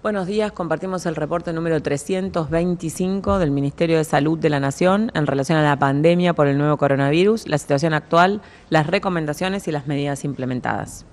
Buenos días, compartimos el reporte número 325 del Ministerio de Salud de la Nación en relación a la pandemia por el nuevo coronavirus, la situación actual, las recomendaciones y las medidas implementadas.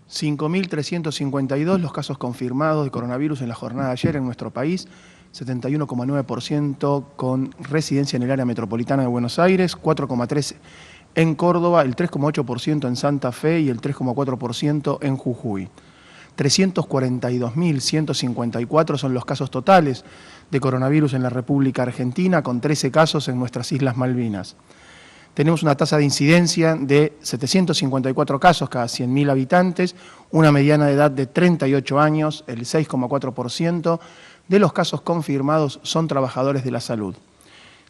5.352 los casos confirmados de coronavirus en la jornada de ayer en nuestro país, 71,9% con residencia en el área metropolitana de Buenos Aires, 4,3% en Córdoba, el 3,8% en Santa Fe y el 3,4% en Jujuy. 342.154 son los casos totales de coronavirus en la República Argentina, con 13 casos en nuestras Islas Malvinas. Tenemos una tasa de incidencia de 754 casos cada 100.000 habitantes, una mediana de edad de 38 años, el 6,4% de los casos confirmados son trabajadores de la salud.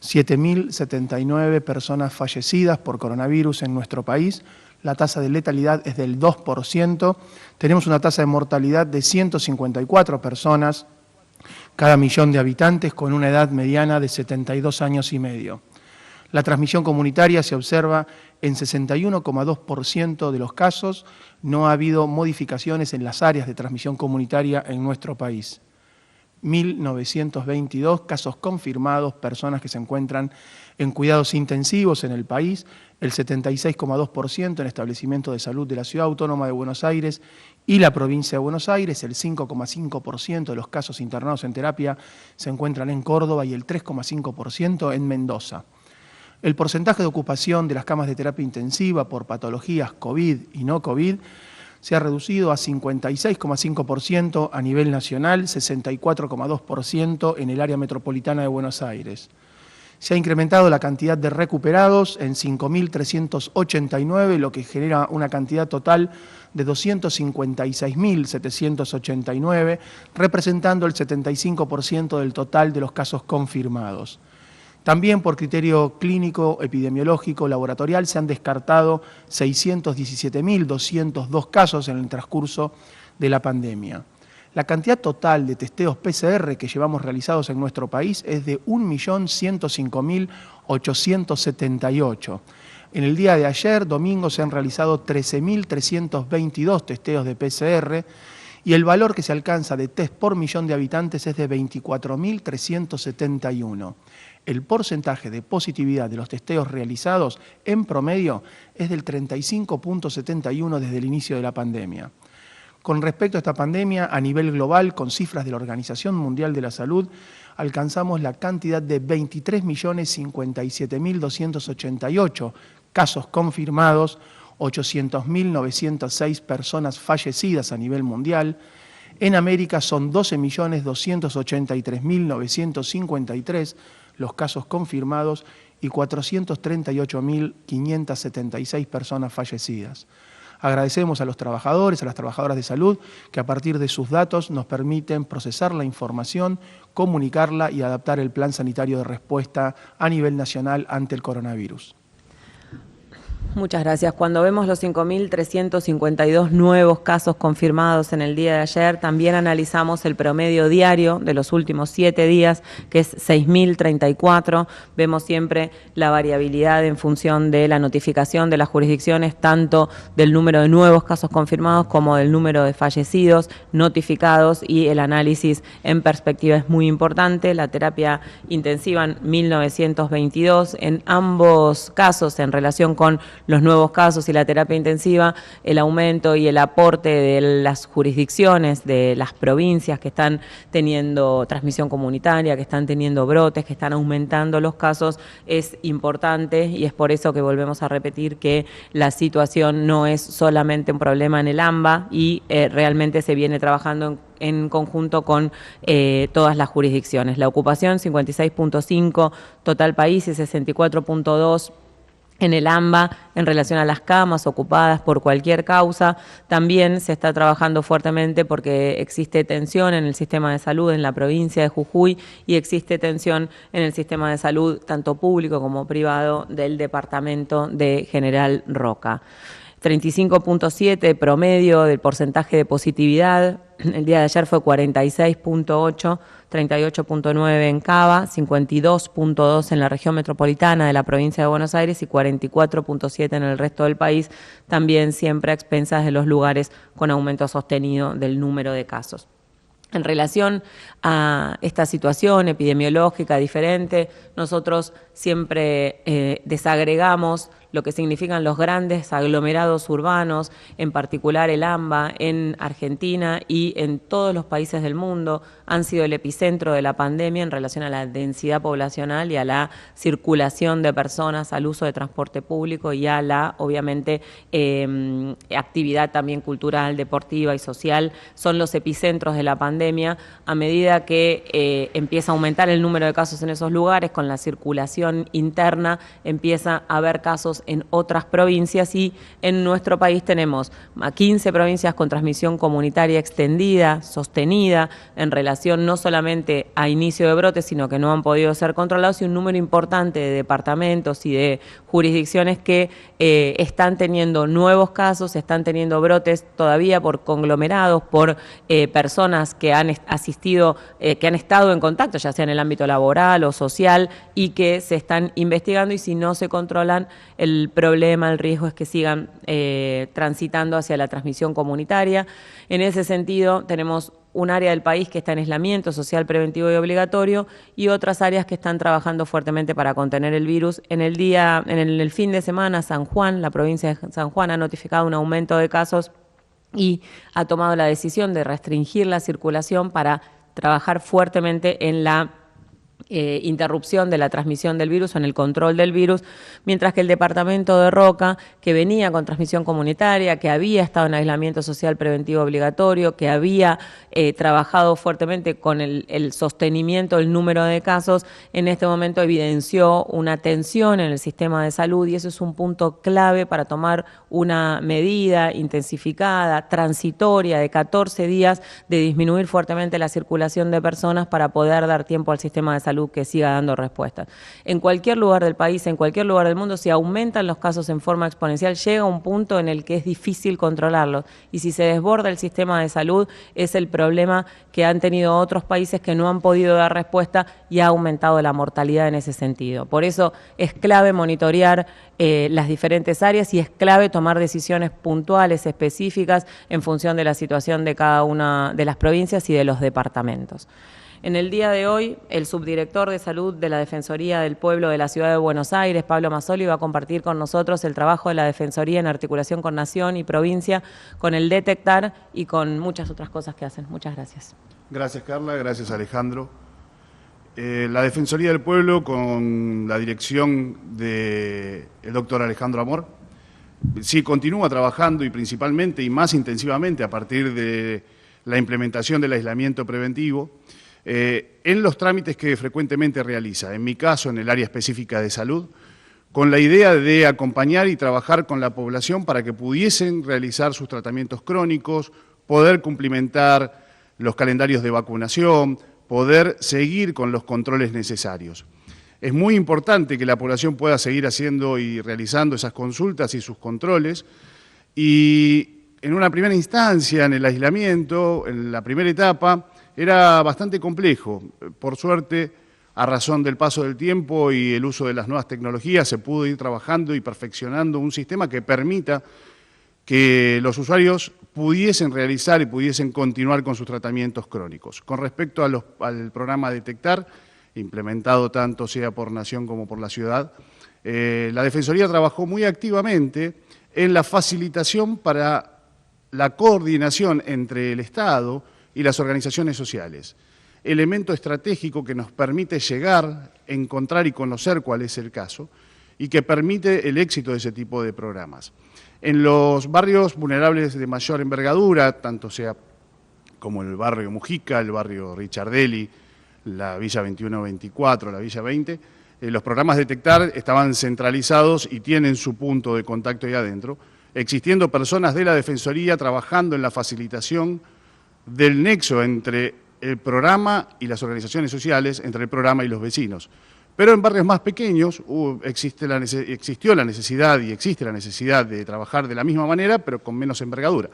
7.079 personas fallecidas por coronavirus en nuestro país. La tasa de letalidad es del 2%, tenemos una tasa de mortalidad de 154 personas cada millón de habitantes con una edad mediana de 72 años y medio. La transmisión comunitaria se observa en 61,2% de los casos, no ha habido modificaciones en las áreas de transmisión comunitaria en nuestro país. 1.922 casos confirmados, personas que se encuentran en cuidados intensivos en el país, el 76,2% en establecimientos de salud de la Ciudad Autónoma de Buenos Aires y la provincia de Buenos Aires, el 5,5% de los casos internados en terapia se encuentran en Córdoba y el 3,5% en Mendoza. El porcentaje de ocupación de las camas de terapia intensiva por patologías COVID y no COVID se ha reducido a 56,5% a nivel nacional, 64,2% en el área metropolitana de Buenos Aires. Se ha incrementado la cantidad de recuperados en 5.389, lo que genera una cantidad total de 256.789, representando el 75% del total de los casos confirmados. También por criterio clínico, epidemiológico, laboratorial, se han descartado 617.202 casos en el transcurso de la pandemia. La cantidad total de testeos PCR que llevamos realizados en nuestro país es de 1.105.878. En el día de ayer, domingo, se han realizado 13.322 testeos de PCR y el valor que se alcanza de test por millón de habitantes es de 24.371. El porcentaje de positividad de los testeos realizados en promedio es del 35,71 desde el inicio de la pandemia. Con respecto a esta pandemia, a nivel global, con cifras de la Organización Mundial de la Salud, alcanzamos la cantidad de 23.057.288 casos confirmados, 800.906 personas fallecidas a nivel mundial. En América son 12.283.953 los casos confirmados y 438.576 personas fallecidas. Agradecemos a los trabajadores, a las trabajadoras de salud, que a partir de sus datos nos permiten procesar la información, comunicarla y adaptar el plan sanitario de respuesta a nivel nacional ante el coronavirus. Muchas gracias. Cuando vemos los 5.352 nuevos casos confirmados en el día de ayer, también analizamos el promedio diario de los últimos 7 días, que es 6.034. Vemos siempre la variabilidad en función de la notificación de las jurisdicciones, tanto del número de nuevos casos confirmados como del número de fallecidos notificados, y el análisis en perspectiva es muy importante. La terapia intensiva en 1.922, en ambos casos en relación con los nuevos casos y la terapia intensiva, el aumento y el aporte de las jurisdicciones, de las provincias que están teniendo transmisión comunitaria, que están teniendo brotes, que están aumentando los casos, es importante, y es por eso que volvemos a repetir que la situación no es solamente un problema en el AMBA y realmente se viene trabajando en conjunto con todas las jurisdicciones. La ocupación 56,5 total país y 64,2 en el AMBA en relación a las camas ocupadas por cualquier causa. También se está trabajando fuertemente porque existe tensión en el sistema de salud en la provincia de Jujuy y existe tensión en el sistema de salud tanto público como privado del departamento de General Roca. 35,7 promedio del porcentaje de positividad. El día de ayer fue 46,8, 38,9 en Cava, 52,2 en la región metropolitana de la provincia de Buenos Aires y 44,7 en el resto del país, también siempre a expensas de los lugares con aumento sostenido del número de casos. En relación a esta situación epidemiológica diferente, nosotros siempre desagregamos lo que significan los grandes aglomerados urbanos, en particular el AMBA en Argentina y en todos los países del mundo, han sido el epicentro de la pandemia en relación a la densidad poblacional y a la circulación de personas, al uso de transporte público y a la, obviamente, actividad también cultural, deportiva y social. Son los epicentros de la pandemia. A medida que empieza a aumentar el número de casos en esos lugares, con la circulación interna, empieza a haber casos en otras provincias y en nuestro país tenemos 15 provincias con transmisión comunitaria extendida, sostenida, en relación no solamente a inicio de brotes, sino que no han podido ser controlados, y un número importante de departamentos y de jurisdicciones que están teniendo nuevos casos, están teniendo brotes todavía por conglomerados, por personas que han asistido, que han estado en contacto, ya sea en el ámbito laboral o social, y que se están investigando, y si no se controlan, el problema, el riesgo es que sigan transitando hacia la transmisión comunitaria. En ese sentido, tenemos un área del país que está en aislamiento social preventivo y obligatorio y otras áreas que están trabajando fuertemente para contener el virus. En el fin de semana, San Juan, la provincia de San Juan, ha notificado un aumento de casos y ha tomado la decisión de restringir la circulación para trabajar fuertemente en la interrupción de la transmisión del virus o en el control del virus, mientras que el departamento de Roca, que venía con transmisión comunitaria, que había estado en aislamiento social preventivo obligatorio, que había trabajado fuertemente con el sostenimiento del número de casos, en este momento evidenció una tensión en el sistema de salud, y eso es un punto clave para tomar una medida intensificada, transitoria, de 14 días, de disminuir fuertemente la circulación de personas para poder dar tiempo al sistema de salud que siga dando respuestas. En cualquier lugar del país, en cualquier lugar del mundo, si aumentan los casos en forma exponencial, llega un punto en el que es difícil controlarlos, y si se desborda el sistema de salud, es el problema que han tenido otros países que no han podido dar respuesta y ha aumentado la mortalidad en ese sentido. Por eso es clave monitorear las diferentes áreas, y es clave tomar decisiones puntuales, específicas, en función de la situación de cada una de las provincias y de los departamentos. En el día de hoy, el subdirector de Salud de la Defensoría del Pueblo de la Ciudad de Buenos Aires, Pablo Mazzoli, va a compartir con nosotros el trabajo de la Defensoría en articulación con Nación y provincia, con el Detectar y con muchas otras cosas que hacen. Muchas gracias. Gracias, Carla. Gracias, Alejandro. La Defensoría del Pueblo, con la dirección del doctor Alejandro Amor, sí continúa trabajando, y principalmente y más intensivamente a partir de la implementación del aislamiento preventivo, en los trámites que frecuentemente realiza, en mi caso en el área específica de salud, con la idea de acompañar y trabajar con la población para que pudiesen realizar sus tratamientos crónicos, poder cumplimentar los calendarios de vacunación, poder seguir con los controles necesarios. Es muy importante que la población pueda seguir haciendo y realizando esas consultas y sus controles, y en una primera instancia, en el aislamiento, en la primera etapa, era bastante complejo. Por suerte, a razón del paso del tiempo y el uso de las nuevas tecnologías, se pudo ir trabajando y perfeccionando un sistema que permita que los usuarios pudiesen realizar y pudiesen continuar con sus tratamientos crónicos. Con respecto al programa Detectar, implementado tanto sea por Nación como por la ciudad, la Defensoría trabajó muy activamente en la facilitación para la coordinación entre el Estado y las organizaciones sociales, elemento estratégico que nos permite llegar, encontrar y conocer cuál es el caso, y que permite el éxito de ese tipo de programas. En los barrios vulnerables de mayor envergadura, tanto sea como el barrio Mujica, el barrio Richardelli, la Villa 21-24, la Villa 20, los programas Detectar estaban centralizados y tienen su punto de contacto ahí adentro, existiendo personas de la Defensoría trabajando en la facilitación del nexo entre el programa y las organizaciones sociales, entre el programa y los vecinos. Pero en barrios más pequeños existió la necesidad y existe la necesidad de trabajar de la misma manera, pero con menos envergadura.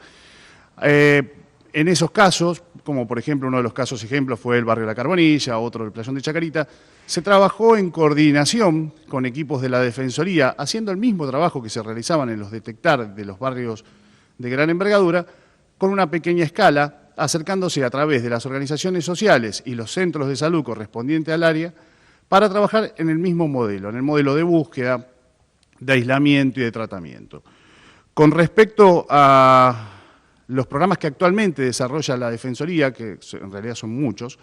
En esos casos, como por ejemplo uno de los casos ejemplos fue el barrio La Carbonilla, otro el Playón de Chacarita, se trabajó en coordinación con equipos de la Defensoría, haciendo el mismo trabajo que se realizaban en los Detectar de los barrios de gran envergadura, con una pequeña escala, acercándose a través de las organizaciones sociales y los centros de salud correspondientes al área para trabajar en el mismo modelo, en el modelo de búsqueda, de aislamiento y de tratamiento. Con respecto a los programas que actualmente desarrolla la Defensoría, que en realidad son muchos,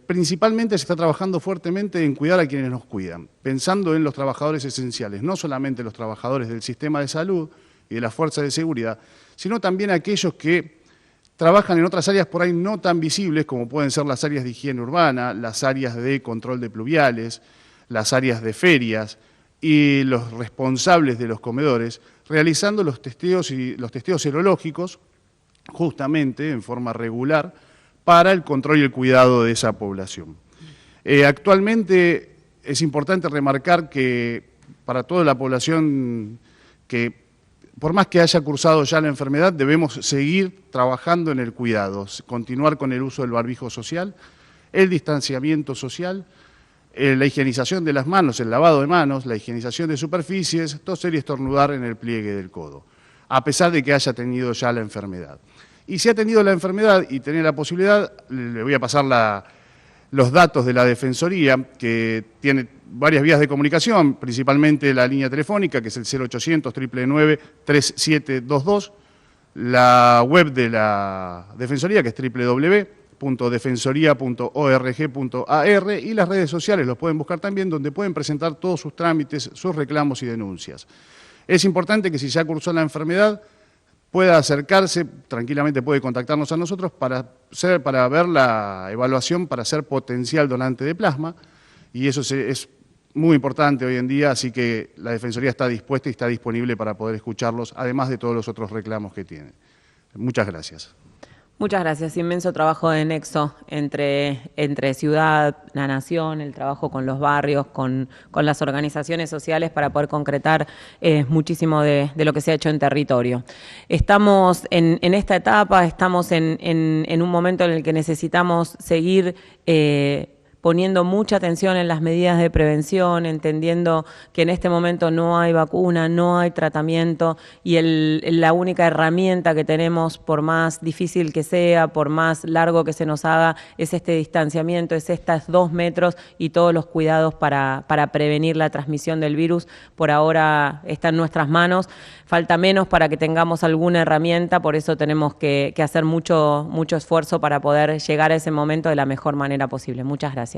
principalmente se está trabajando fuertemente en cuidar a quienes nos cuidan, pensando en los trabajadores esenciales, no solamente los trabajadores del sistema de salud y de las fuerzas de seguridad, sino también aquellos que trabajan en otras áreas por ahí no tan visibles, como pueden ser las áreas de higiene urbana, las áreas de control de pluviales, las áreas de ferias y los responsables de los comedores, realizando los testeos serológicos justamente en forma regular para el control y el cuidado de esa población. Actualmente es importante remarcar que para toda la población que, por más que haya cursado ya la enfermedad, debemos seguir trabajando en el cuidado, continuar con el uso del barbijo social, el distanciamiento social, la higienización de las manos, el lavado de manos, la higienización de superficies, toser y estornudar en el pliegue del codo, a pesar de que haya tenido ya la enfermedad. Y si ha tenido la enfermedad y tiene la posibilidad, le voy a pasar los datos de la Defensoría, que tiene varias vías de comunicación, principalmente la línea telefónica, que es el 0800-999-3722, la web de la Defensoría, que es www.defensoría.org.ar, y las redes sociales los pueden buscar también, donde pueden presentar todos sus trámites, sus reclamos y denuncias. Es importante que si ya cursó la enfermedad, pueda acercarse, tranquilamente puede contactarnos a nosotros para ver la evaluación para ser potencial donante de plasma, y eso es muy importante hoy en día, así que la Defensoría está dispuesta y está disponible para poder escucharlos, además de todos los otros reclamos que tienen. Muchas gracias. Muchas gracias. Inmenso trabajo de nexo entre ciudad, la nación, el trabajo con los barrios, con las organizaciones sociales para poder concretar muchísimo de lo que se ha hecho en territorio. Estamos en esta etapa, estamos en un momento en el que necesitamos seguir poniendo mucha atención en las medidas de prevención, entendiendo que en este momento no hay vacuna, no hay tratamiento y la única herramienta que tenemos, por más difícil que sea, por más largo que se nos haga, es este distanciamiento, es estos 2 metros y todos los cuidados para prevenir la transmisión del virus. Por ahora está en nuestras manos, falta menos para que tengamos alguna herramienta, por eso tenemos que hacer mucho esfuerzo para poder llegar a ese momento de la mejor manera posible. Muchas gracias.